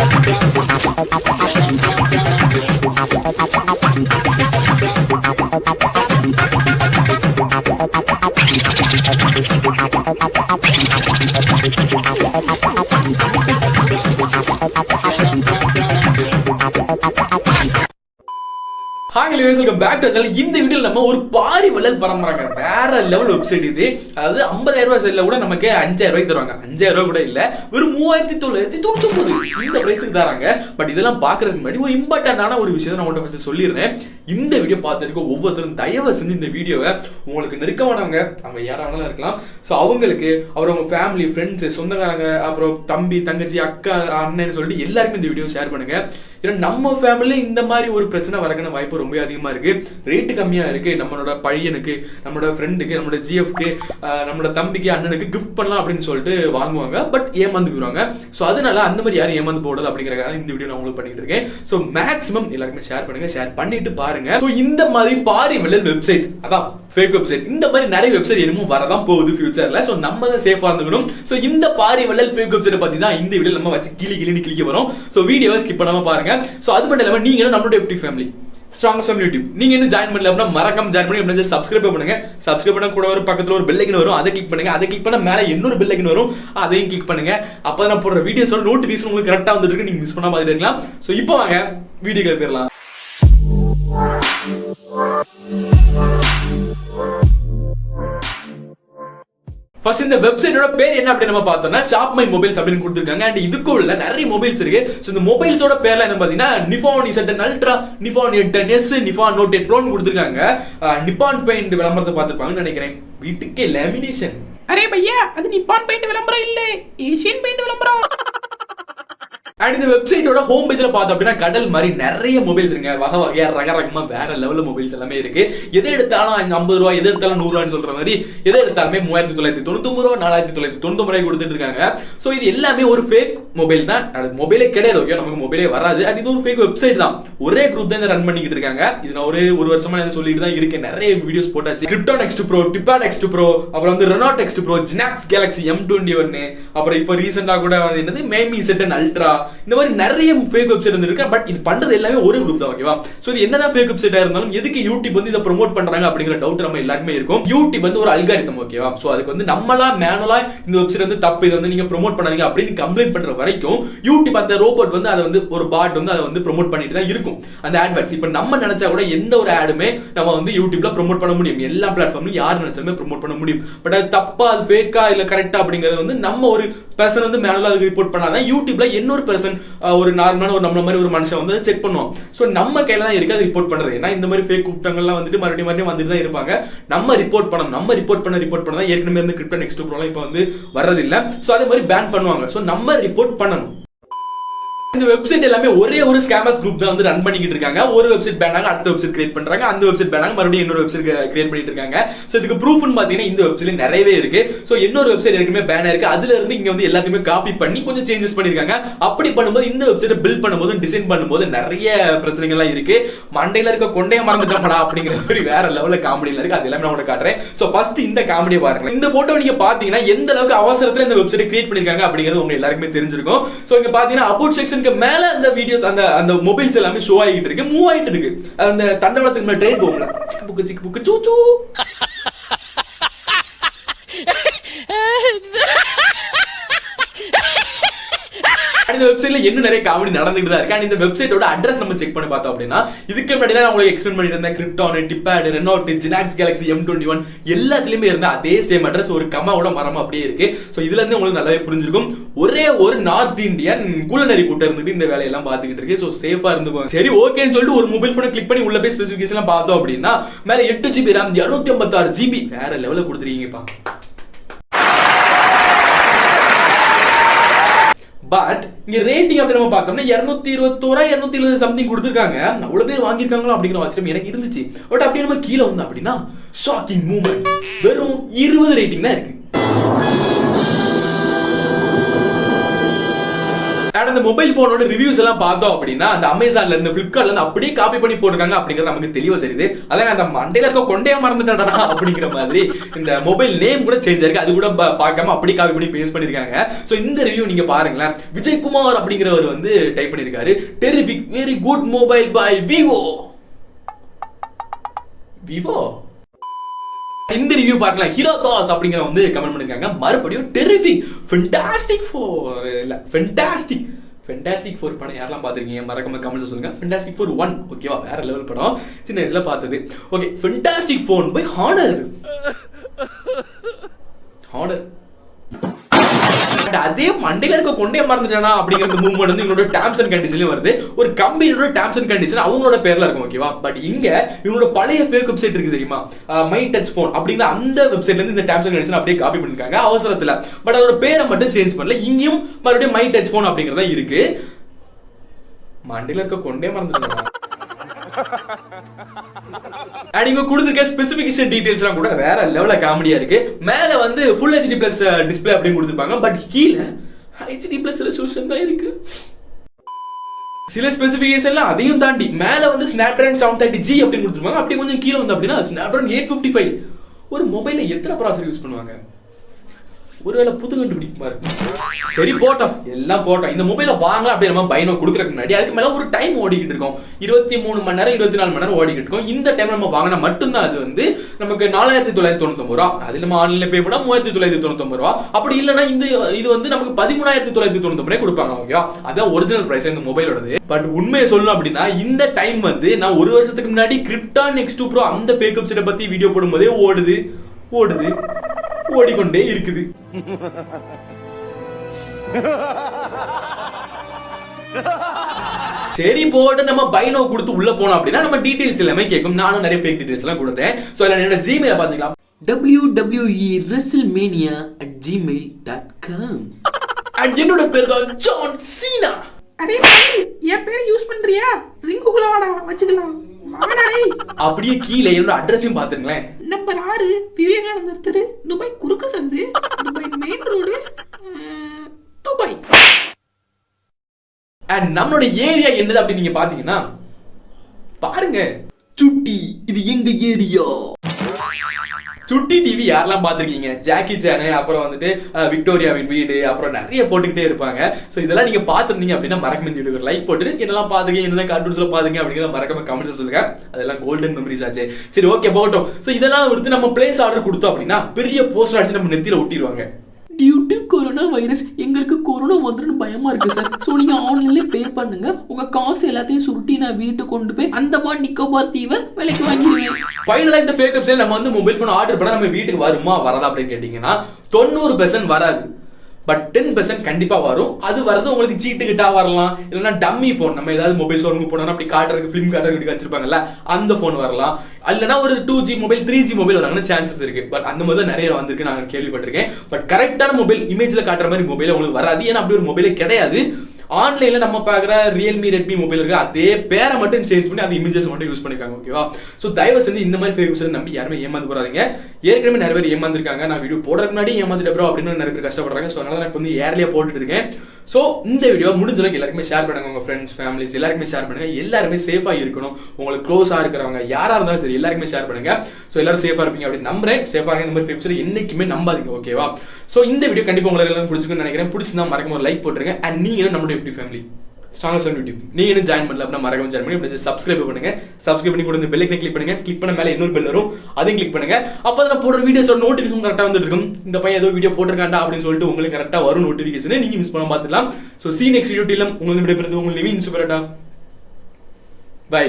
Hi guys, welcome back to our channel. இந்த வீடியோல நம்ம ஒரு பாரி வள்ளல் பரம்பரைங்க வேற லெவல் வெப்சைட் இது. அதாவது 50000 ரூபாய் செல்ல கூட நமக்கு 5000 ரூபாய்க்கு தருவாங்க. 5000 ரூபாய் கூட இல்ல, வெறும் 3999 இந்த பிரைஸ்க்கு தராங்க. பட் இதெல்லாம் பாக்குறதுக்கு முன்னாடி ஒரு இம்பார்ட்டன்டான ஒரு விஷயத்தை நான் உங்கள்ட்ட ஃபர்ஸ்ட் சொல்லிடுறேன். இந்த வீடியோ பார்த்துட்டு ஒவ்வொருத்தரும் தயவு செஞ்சு இந்த வீடியோவை உங்களுக்கு நெருக்கமானவங்க அவங்க யாராவது இருக்கலாம், ஸோ அவங்களுக்கு அவங்க ஃபேமிலி ஃப்ரெண்ட்ஸ் சொந்தக்காரங்க அப்புறம் தம்பி தங்கச்சி அக்கா அண்ணன்னு சொல்லிட்டு எல்லாருக்கும் இந்த வீடியோ ஷேர் பண்ணுங்க. ஏன்னா நம்ம ஃபேமிலி இந்த மாதிரி ஒரு பிரச்சனை வரக்கான வாய்ப்பு ரொம்ப அதிகமா இருக்கு. ரேட்டு கம்மியா இருக்கு, நம்மளோட பையனுக்கு நம்மளோட ஃப்ரெண்டுக்கு நம்மளோட ஜிஎஃப்க்கு நம்மளோட தம்பிக்கு அண்ணனுக்கு கிஃப்ட் பண்ணலாம் அப்படின்னு சொல்லிட்டு வாங்குவாங்க. பட் ஏமாந்து போயிடுவாங்க. ஸோ அதனால அந்த மாதிரி யாரும் ஏமாந்து போடுறது அப்படிங்கிறக்காக இந்த வீடியோ நான் உங்களுக்கு பண்ணிட்டு இருக்கேன். ஸோ மேக்ஸிமம் எல்லாருமே ஷேர் பண்ணுங்க, ஷேர் பண்ணிட்டு பாருங்க. ஸோ இந்த மாதிரி பாரி வள்ளல் வெப்சைட், அதான் ஃபேக் வெப்சைட், இந்த மாதிரி நிறைய வெப்சைட் என்னமோ வரதான் போகுது ஃபியூச்சர்ல. ஸோ நம்ம தான் சேஃபா இருந்துக்கணும். ஸோ இந்த பாரி வள்ளல் ஃபேக் வெப்சைட் பத்தி தான் இந்த வீடியோ நம்ம வச்சு கிளிக்க வரும். ஸோ வீடியோவை ஸ்கிப் பண்ணாம பாருங்க. ஸோ அது மட்டும் இல்லாம நீங்க நம்மளோட FT family strong family YouTube நீங்க இன்னும் ஜாயின் பண்ணல அப்படின்னா மறக்காம ஜாயின் பண்ணி அப்படியே சப்ஸ்கிரைப் பண்ணுங்க. சப்ஸ்கிரைப் பண்ண கூட ஒரு பக்கத்துல ஒரு பெல் ஐக்கன் வரும், அதை கிளிக் பண்ணுங்க. அதை கிளிக் பண்ண மேல இன்னொரு பெல் ஐக்கன் வரும், அதையும் கிளிக் பண்ணுங்க. அப்பதான் நான் போடுற வீடியோஸோட நோட்டிஃபிகேஷன் உங்களுக்கு கரெக்டா வந்துட்டு இருக்கு, நீங்க மிஸ் பண்ணாம மாதிரி இருக்கலாம். ஸோ இப்போ வாங்க வீடியோக்கு போயிடலாம். ஃபர்ஸ்ட் இந்த வெப்சைட்டோட பேர் என்ன அப்படின்னு நம்ம பார்த்தோம்னா Shopmymobile அப்படின்னு கொடுத்திருக்காங்க. அண்ட் இதுக்குள்ள நிறைய மொபைல்ஸ் இருக்கு. ஸோ இந்த மொபைல்ஸோட பேர்ல என்ன பார்த்தீங்கன்னா Nefon Z10 Ultra, Nefon N20, Nefon Note 8 Pro கொடுத்திருக்காங்க. நிப்பான் பெயிண்ட் விளம்பரத்தை பார்த்திருப்பாங்கன்னு நினைக்கிறேன். வீட்டுக்கே லேமினேஷன். அரே பையா, அது நிப்பான் பெயிண்ட் விளம்பரம் இல்ல, ஏசியன் பெயிண்ட் விளம்பரம். அண்ட் இந்த வெப்சைட்டோட ஹோம் பேஜ்ல பார்த்தோம் அப்படின்னா கடல் மாதிரி நிறைய மொபைல்ஸ் இருக்கு. வகை வகையா ரகரகமா வேற லெவல்ல மொபைல்ஸ் எல்லாமே இருக்கு. எதை எடுத்தாலும் 50 ரூபாய், எதை எடுத்தாலும் 100 ரூபாய்னு சொல்ற மாதிரி எதை எடுத்தாலுமே 3999 ரூபாய் 4999 ரூபாய் கொடுத்துட்டு இருக்காங்க. ஸோ இது எல்லாமே ஒரு ஃபேக் மொபைல் தான். அது மொபைலே கிடையாது. ஓகே, நமக்கு மொபைலே வராது. அண்ட் இது ஒரு ஃபேக் வெப்சைட் தான். ஒரே குரூப் தான் ரன் பண்ணிக்கிட்டு இருக்காங்க. இது நான் ஒரு வருஷமா சொல்லிட்டு தான் இருக்கேன். நிறைய வீடியோஸ் போட்டாச்சு. கிரிப்டோ நெக்ஸ்ட் ப்ரோ, டிப்பா நெக்ஸ்ட் ப்ரோ, அப்புறம் வந்து ரெனால்ட் நெக்ஸ்ட் ப்ரோ, ஜினாக்ஸ் கேலக்ஸி M21, அப்புறம் இப்போ ரீசெண்டா கூட வந்து என்னது maime Z10 Ultra, இந்த மாதிரி நிறைய ஃபேக் வெப்சைட் இருக்கு. பட் இது பண்றது எல்லாமே ஒரு குரூப் தான். ஓகேவா? சோ இது என்னதான் ஃபேக் வெப்சைட்டா இருந்தாலும் எதுக்கு யூடியூப் வந்து இதை ப்ரோமோட் பண்றாங்க அப்படிங்கிற டவுட் நம்ம எல்லாருக்குமே இருக்கும். யூடியூப் வந்து ஒரு அல்காரிதம். ஓகேவா? சோ அதுக்கு வந்து நம்மளா மேனுவலா இந்த வெப்சைட் வந்து தப்பு, இதை வந்து நீங்க ப்ரோமோட் பண்ணாதீங்க அப்படின்னு கம்ப்ளைண்ட் பண்ற வரைக்கும் யூடியூப் அந்த ரோபோட் வந்து அதை வந்து ஒரு பாட் வந்து அதை வந்து ப்ரோமோட் பண்ணிட்டு தான் இருக்கும். அந்த ஆட்வர்ட்ஸ் இப்ப நம்ம நினைச்சா கூட எந்த ஒரு ஆடுமே நம்ம வந்து யூடியூப்ல ப்ரோமோட் பண்ண முடியும். எல்லா பிளாட்ஃபார்ம்லயும் யார் நினைச்சாலுமே ப்ரோமோட் பண்ண முடியும். பட் அது தப்பா, அது ஃபேக்கா இல்ல கரெக்டா அப்படிங்கறது வந்து நம்ம ஒரு பர்சன் வந்து மேனுவலா அதுக்கு ரிப்போர்ட் பண்ணாதான் யூடியூப்ல இன்னொரு பர்சன் ஒரு நார்மலான ஒரு நம்மள மாதிரி ஒரு மனுஷன் வந்து செக் பண்ணுவோம். சோ நம்ம கையில தான் இருக்கு அது ரிப்போர்ட் பண்றது. ஏன்னா இந்த மாதிரி ஃபேக் கூட்டங்கள்லாம் வந்துட்டு மறுபடியும் வந்துட்டு தான் இருப்பாங்க. நம்ம ரிப்போர்ட் பண்ணணும். நம்ம ரிப்போர்ட் பண்ண ஏற்கனவே இருந்து கிரிப்டோ நெக்ஸ்ட் ப்ரோலாம் இப்போ வந்து வர்றது இல்ல. சோ அதே மாதிரி பேன் பண்ணுவாங்க. சோ நம்ம ரிப்போர்ட் பண்ணணும். இந்த வெப்சைட் எல்லாமே ஒரே ஒரு ஸ்கேமர்ஸ் குரூப் தான் வந்து ரன் பண்ணிக்கிட்டு இருக்காங்க. ஒரு வெப்சைட் பேனாங்க, அடுத்த வெப்சைட் கிரியேட் பண்றாங்க, அந்த வெப்சைட் பேனாங்க, மறுபடியும் இன்னொரு வெப்சைட் கிரியேட் பண்ணிட்டு இருக்காங்க. சோ இதுக்கு ப்ரூஃப்னு பாத்தீங்கன்னா இந்த வெப்சைட்ல நிறையவே இருக்கு. சோ இன்னொரு வெப்சைட் ஏற்கனவே பேன் இருக்கு, அதுல இருந்து இங்க வந்து எல்லாத்தையுமே காப்பி பண்ணி கொஞ்சம் சேஞ்சஸ் பண்ணிருக்காங்க. அப்படி பண்ணும்போது இந்த வெப்சைட்டை பில்ட் பண்ணும்போது டிசைன் பண்ணும்போது நிறைய பிரச்சனைகள்லாம் இருக்கு. மண்டையில இருக்க கொண்டைய மறந்துட்டோம்டா அப்படிங்கிற மாதிரி வேற லெவல்ல காமெடியில இருக்கு. அது எல்லாமே நான் உங்களுக்கு காட்டுறேன். சோ ஃபர்ஸ்ட் இந்த காமெடியை பாருங்க. இந்த போட்டோ நீங்க பாத்தீங்கன்னா எந்த அளவுக்கு அவசரத்துல இந்த வெப்சைட் கிரியேட் பண்ணிருக்காங்க அப்படிங்கிறது உங்களுக்கு எல்லாருக்குமே தெரிஞ்சிருக்கும். சோ இங்க பாத்தீங்கன்னா அபவுட் செக்ஷனுக்கு மேல அந்த வீடியோஸ் அந்த மொபைல்ஸ் எல்லாமே ஷோ ஆகிட்டு இருக்கு, மூவ் ஆகிட்டு இருக்கு. அந்த தண்டவாளத்துக்கு மேல ட்ரெயின் போகும்ல, சிக்கு புக்கு சூச்சு. இந்த வெப்சைட்ல என்ன நிறைய காமெடி நடந்துட்டு தான் இருக்கு. அண்ட் இந்த வெப்சைட்டோட அட்ரஸ் நம்ம செக் பண்ணி பார்த்தோம் அப்படின்னா இதுக்கு முன்னாடி நான் உங்களுக்கு எக்ஸ்பிளைன் பண்ணிட்டு இருந்தேன் கிரிப்டான், டிப்பாட், ரெனால்ட், ஜினாக்ஸ் கேலக்ஸி M21 எல்லாத்துலயுமே இருந்த அதே சேம் அட்ரஸ் ஒரு கமாவோட மரமா அப்படியே இருக்கு. சோ இதுல இருந்து உங்களுக்கு நல்லாவே புரிஞ்சிருக்கும். ஒரே ஒரு நார்த் இந்தியன் குலநரி கூட்டம் இருந்துட்டு இந்த வேலையெல்லாம் பார்த்துக்கிட்டு இருக்கு. சோ சேஃபா இருந்துக்கோங்க. சரி ஓகேன்னு சொல்லிட்டு ஒரு மொபைல் போனை கிளிக் பண்ணி உள்ள போய் ஸ்பெசிஃபிகேஷன் பார்த்தோம் அப்படின்னா மேல 8GB RAM 256GB வேற லெவல்ல கொடுத்துருக்கீங்கப்பா. பட் இங்க ரேட்டிங் அப்படி நம்ம பார்த்தோம்னா 221 220 சம்திங் கொடுத்துருக்காங்க. அவ்வளவு பேர் வாங்கியிருக்காங்களோ அப்படிங்கிற ஆச்சரியம் எனக்கு இருந்துச்சு. பட் அப்படியே நம்ம கீழே வந்தோம் அப்படின்னா ஷாக்கிங் மூமெண்ட், வெறும் 20 ரேட்டிங் தான் இருக்கு. ஆனா இந்த மொபைல் போனோட ரிவ்யூஸ் எல்லாம் பார்த்தோம் அப்படின்னா அந்த அமேசான்ல இருந்து பிளிப்கார்ட்ல இருந்து அப்படியே காப்பி பண்ணி போட்டிருக்காங்க அப்படிங்கிறது நமக்கு தெளிவா தெரியுது. அதான் அந்த மண்டையில இருக்க கொண்டையா மறந்துட்டாடா அப்படிங்கிற மாதிரி இந்த மொபைல் நேம் கூட சேஞ்ச் ஆயிருக்கு. அது கூட பார்க்காம அப்படியே காப்பி பண்ணி பேஸ்ட் பண்ணிருக்காங்க. சோ இந்த ரிவ்யூ நீங்க பாருங்களேன். விஜயகுமார் அப்படிங்கிறவர் வந்து டைப் பண்ணிருக்காரு, terrific very good mobile by Vivo. இந்த ரிவ்யூ பார்க்கலாம். ஹீரோதாஸ் அப்படிங்கிற வந்து கமெண்ட் பண்ணிருக்காங்க, மறுபடியும் டெரிஃபிக் ஃபென்டாஸ்டிக் 4 இல்ல ஃபென்டாஸ்டிக் ஃபென்டாஸ்டிக் 4 படம் யாரெல்லாம் பார்த்திருக்கீங்க மறக்காம கமெண்ட்ஸ் சொல்லுங்க. ஃபென்டாஸ்டிக் 4 1 ஓகேவா, வேற லெவல் படம், சின்ன வயசுல பார்த்தது. Okay, fantastic phone by Honor. அதே மண்டையில இருக்க கொண்டே மறந்துட்டானா அப்படிங்கிற மூவ்மெண்ட் வந்து இவங்களோட டேர்ம்ஸ் அண்ட் கண்டிஷன்லயும் வருது. ஒரு கம்பெனியோட டேர்ம்ஸ் அண்ட் கண்டிஷன் அவங்களோட பேர்ல இருக்கும் ஓகேவா. பட் இங்க இவங்களோட பழைய ஃபேக் வெப்சைட் இருக்கு தெரியுமா, மை டச் போன் அப்படிங்கிற அந்த வெப்சைட்ல இருந்து இந்த டேர்ம்ஸ் அண்ட் கண்டிஷன் அப்படியே காப்பி பண்ணிருக்காங்க அவசரத்துல. பட் அதோட பேரை மட்டும் சேஞ்ச் பண்ணல. இங்கேயும் மறுபடியும் மை டச் போன் அப்படிங்கறத இருக்கு. மண்டையில இருக்க கொண்டே மறந்துட்டானா. நீங்க கொடுத்திருக்க ஸ்பெசிபிகேஷன் டீடைல்ஸ் எல்லாம் கூட வேற லெவல்ல காமெடியா இருக்கு. மேல வந்து ஃபுல் HD பிளஸ் டிஸ்ப்ளே அப்படின்னு கொடுத்திருப்பாங்க. பட் கீழ HD பிளஸ் ரெசல்யூஷன் தான் இருக்கு. சில ஸ்பெசிபிகேஷன்லாம் அதையும் தாண்டி மேல வந்து ஸ்னாப்டிராகன் 730G அப்படின்னு கொடுத்திருப்பாங்க. அப்படி கொஞ்சம் கீழ வந்து அப்படின்னா ஸ்னாப்டிராகன் 855. ஒரு மொபைல்ல எத்தனை ப்ராசஸர் யூஸ் பண்ணுவாங்க? ஒருவேளை புது கண்டுபிடிக்குமா இருக்கு. சரி போட்டோம், எல்லாம் போட்டோம். இந்த மொபைலை வாங்கலாம் அப்படி நம்ம பைனோ கொடுக்கறதுக்கு முன்னாடி அதுக்கு மேல ஒரு டைம் ஓடிக்கிட்டு இருக்கோம். 23 மணி நேரம் 24 மணி நேரம் ஓடிக்கிட்டு இருக்கோம். இந்த டைம் நம்ம வாங்கினா மட்டும்தான் அது வந்து நமக்கு 4999 ரூபா. அது நம்ம ஆன்லைன்ல பே பண்ணா 3999 ரூபா. அப்படி இல்லைன்னா இது வந்து நமக்கு 13999 கொடுப்பாங்க ஓகேவா. அதான் ஒரிஜினல் பிரைஸ் இந்த மொபைலோடது. பட் உண்மையை சொல்லணும் அப்படின்னா இந்த டைம் வந்து நான் ஒரு வருஷத்துக்கு முன்னாடி கிரிப்டான் X2 Pro அந்த ஃபேக் வெப்சைட்டை பத்தி வீடியோ போடும்போதே ஓடிக்கொண்டே இருக்குது. சரி போட்டு நம்ம பைனோ கொடுத்து உள்ள போனோம் அப்படின்னா நம்ம டீடைல்ஸ் எல்லாமே கேட்கும். நானும் நிறைய ஃபேக் டீடைல்ஸ் எல்லாம் கொடுத்தேன். சோ அதுல என்னோட ஜிமெயில் பாத்தீங்களா, www.wrestlemania@gmail.com. என்னோட பேர் தான் ஜான் சீனா. அரே என் பேரை யூஸ் பண்றியா? ரிங்குக்குள்ள வாடா வச்சுக்கலாம். அப்படியே கீழே என்னோட அட்ரஸையும் பாத்துங்களேன். நம்பர் 6 விவேகானந்தர் தெரு, துபாய் குறுக்கு சந்து, Dubai main road, Dubai. And நம்மளோட ஏரியா என்னது அப்படி நீங்க பாத்தீங்கன்னா பாருங்க, சுட்டி இது எங்க ஏரியா. சுட்டி டிவி யாரெல்லாம் பார்த்துருக்கீங்க, ஜாக்கி சானு, அப்புறம் வந்துட்டு விக்டோரியாவின் வீடு, அப்புறம் நிறைய போட்டுக்கிட்டே இருப்பாங்க. ஸோ இதெல்லாம் நீங்க பார்த்துருந்தீங்க அப்படின்னா மறக்காம இந்த வீடியோக்கு லைக் போட்டு என்னெல்லாம் பார்த்துருக்கீங்க, என்னென்ன கார்ட்டூன்ஸ்ல பாத்துங்க அப்படிங்கிறத மறக்காம கமெண்ட்ஸ் சொல்லுங்க. அதெல்லாம் கோல்டன் மெமரிஸ் ஆச்சு. சரி ஓகே போகட்டும். ஸோ இதெல்லாம் எடுத்து நம்ம பிளேஸ் ஆர்டர் கொடுத்தோம் அப்படின்னா பெரிய போஸ்டர் அடிச்சு நம்ம நெத்தியில ஒட்டிடுவாங்க. டியூ டு கொரோனா வைரஸ் எங்களுக்கு கொரோனா வந்துருன்னு பயமா இருக்கு சார். ஸோ நீங்க ஆன்லைன்ல பே பண்ணுங்க. உங்க காசு எல்லாத்தையும் சுருட்டி நான் வீட்டுக்கு கொண்டு போய் அந்தமான் நிக்கோபார் தீவை விலைக்கு வாங்கிடுவேன். ஃபைனலா இந்த ஃபேக் வெப்சைட்ல நம்ம வந்து மொபைல் போன் ஆர்டர் பண்ணா நம்ம வீட்டுக்கு வருமா வராதா அப்படின்னு கேட்டீங்கன்னா 90% வராது. பட் 10% கண்டிப்பா வரும். அது வரது உங்களுக்கு சீட்டு கிட்டா வரலாம், இல்லைன்னா டம்மி போன் நம்ம ஏதாவது மொபைல் ஷோரூமுக்கு போனோம்னா அப்படி காட்டுறதுக்கு ஃபிலிம் காட்டுறதுக்கு வச்சிருப்பாங்கல்ல அந்த போன் வரலாம். இல்லைன்னா ஒரு 2G மொபைல் 3G மொபைல் வராங்கன்னு சான்சஸ் இருக்கு. பட் அந்த மாதிரி தான் நிறைய வந்திருக்கு, நான் கேள்விப்பட்டிருக்கேன். பட் கரெக்டான மொபைல் இமேஜ்ல காட்டுற மாதிரி மொபைல் உங்களுக்கு வராது. ஏன்னா அப்படி ஒரு மொபைலே கிடையாது. ஆன்லைன்ல நம்ம பாக்குற ரியல்மி ரெட்மி மொபைல் இருக்கு, அதே பேரை மட்டும் சேஞ்ச் பண்ணி அந்த இமேஜஸ் மட்டும் யூஸ் பண்ணிருக்காங்க ஓகேவா. சோ தயவு செஞ்சு இந்த மாதிரி ஃபேக் வெப்சைட் நம்பி யாருமே ஏமாந்து போறாதீங்க. ஏற்கனவே நிறைய பேர் ஏமாந்துருக்காங்க. நான் வீடியோ போடுறதுக்கு முன்னாடி ஏமாந்துட்டு ப்ரோ அப்படின்னு நிறைய பேர் கஷ்டப்படுறாங்க. ஸோ அதனால நான் இப்போ வந்து ஏர்லியா போட்டுட்டு இருக்கேன். ஸோ இந்த வீடியோ முடிஞ்ச அளவுக்கு எல்லாருக்குமே ஷேர் பண்ணுங்க. உங்க ஃப்ரெண்ட்ஸ் ஃபேமிலிஸ் எல்லாருக்குமே ஷேர் பண்ணுங்க. எல்லாருமே சேஃபா இருக்கணும். உங்களுக்கு க்ளோஸா இருக்கிறவங்க யாரா இருந்தாலும் சரி எல்லாருக்குமே ஷேர் பண்ணுங்க. ஸோ எல்லாரும் சேஃபா இருப்பீங்க அப்படின்னு நம்புறேன். சேஃபா இருங்க. இந்த மாதிரி ஃபேக் வெப்சைட் என்னைக்குமே நம்பாதீங்க ஓகேவா. ஸோ இந்த வீடியோ கண்டிப்பா உங்களுக்கு எல்லாரும் பிடிச்சிருக்குன்னு நினைக்கிறேன். பிடிச்சிருந்தா மறக்காம ஒரு லைக் போட்டுருங்க. அண்ட் நீங்க நம்மளோட எப்படி ஃபேமிலி ஸ்ட்ராங்கர் சன் யூடியூப் நீங்க என்ன ஜாயின் பண்ணல அப்படின்னா மறக்காம ஜாயின் பண்ணி சப்ஸ்கிரைப் பண்ணுங்க. சப்ஸ்கிரைப் பண்ணி கூட இந்த பெல் ஐக்கனை கிளிக் பண்ணுங்க. கிளிக் பண்ண மேல இன்னொரு பெல் வரும், அதையும் கிளிக் பண்ணுங்க. அப்போ நான் போடுற வீடியோஸோட நோட்டிஃபிகேஷன் கரெக்டா வந்துட்டு இருக்கும். இந்த பையன் ஏதோ வீடியோ போட்டிருக்காண்டா அப்படின்னு சொல்லிட்டு உங்களுக்கு கரெக்டா வரும் நோட்டிஃபிகேஷன். நீங்க மிஸ் பண்ண பார்த்துக்கலாம். So see next video. உங்களுக்கு உங்களுக்கு நெவீன் சூப்பரட்டா. பை.